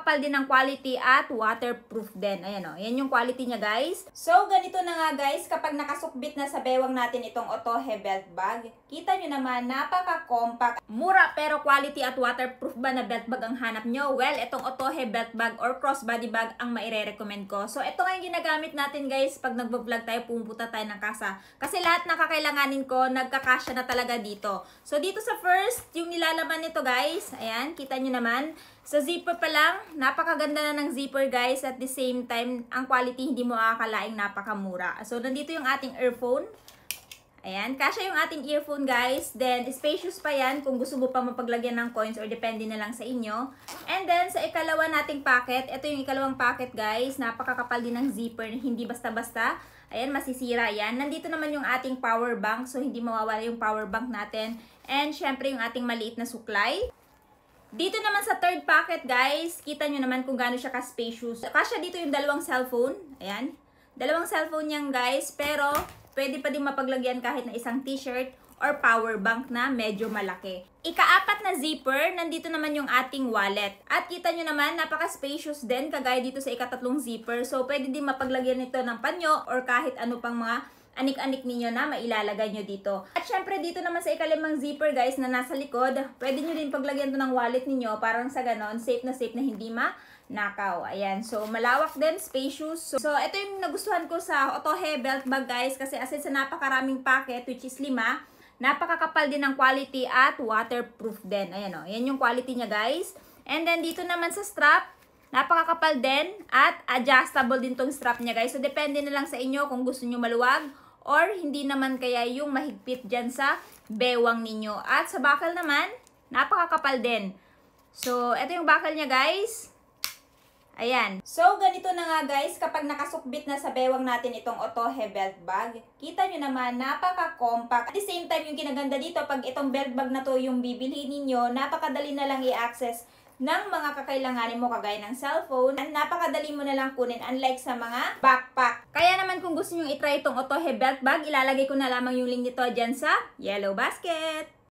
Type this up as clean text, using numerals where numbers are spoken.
napakakapal din ng quality at waterproof din. Ayan o, yan yung quality niya guys. So, ganito na nga guys, kapag nakasukbit na sa bewang natin itong Otohe belt bag, kita nyo naman, napaka-compact. Mura pero quality at waterproof ba na belt bag ang hanap nyo? Well, itong Otohe belt bag or crossbody bag ang maire-recommend ko. So, ito nga yung ginagamit natin guys pag nagbo-vlog tayo, pumunta tayo ng kasa. Kasi lahat ng kakailanganin ko, nagkakasya na talaga dito. So, dito sa first, yung nilalaman nito guys, ayan, kita nyo naman. Sa zipper pa lang, napakaganda na ng zipper guys. At the same time, ang quality hindi mo akalaing napakamura. So, nandito yung ating earphone. Ayan, kasya yung ating earphone guys. Then, spacious pa yan kung gusto mo pa mapaglagyan ng coins or depende na lang sa inyo. And then, sa ikalawa nating packet, ito yung ikalawang packet guys. Napakakapal din ng zipper, hindi basta-basta. Ayan, masisira yan. Nandito naman yung ating power bank. So, hindi mawawala yung power bank natin. And, syempre, yung ating maliit na suklay. Dito naman sa third packet guys, kita nyo naman kung gaano siya ka-spacious. Kasya dito yung dalawang cellphone. Ayan. Dalawang cellphone yan guys. Pero pwede pa din mapaglagyan kahit na isang t-shirt or power bank na medyo malaki. Ika-apat na zipper, nandito naman yung ating wallet. At kita nyo naman, napaka-spacious din kagaya dito sa ikatatlong zipper. So pwede din mapaglagyan ito ng panyo or kahit ano pang mga anik-anik ninyo na mailalagay nyo dito. At syempre dito naman sa ikalimang zipper guys na nasa likod, pwede nyo din paglagyan to ng wallet ninyo parang sa ganon, safe na hindi manakaw. Ayan, so malawak din, spacious. So ito yung nagustuhan ko sa Otohe belt bag guys kasi aside sa napakaraming packet which is 5, napakakapal din ng quality at waterproof din. Ayan o, yan yung quality niya guys. And then dito naman sa strap, napakakapal din at adjustable din tong strap niya guys. So depende na lang sa inyo kung gusto nyo maluwag or hindi naman kaya yung mahigpit dyan sa bewang ninyo. At sa buckle naman, napakakapal din. So, ito yung buckle niya guys. Ayan. So, ganito na nga guys, kapag nakasukbit na sa bewang natin itong Otohe belt bag, kita nyo naman, napaka-compact. At the same time, yung kinaganda dito, pag itong belt bag na to yung bibilhin ninyo, napakadali na lang i-access ng mga kakailanganin mo kagaya ng cellphone. And napakadali mo na lang kunin unlike sa mga backpack. Kaya naman kung gusto nyo itry itong Otohe belt bag, ilalagay ko na lamang yung link nito dyan sa yellow basket.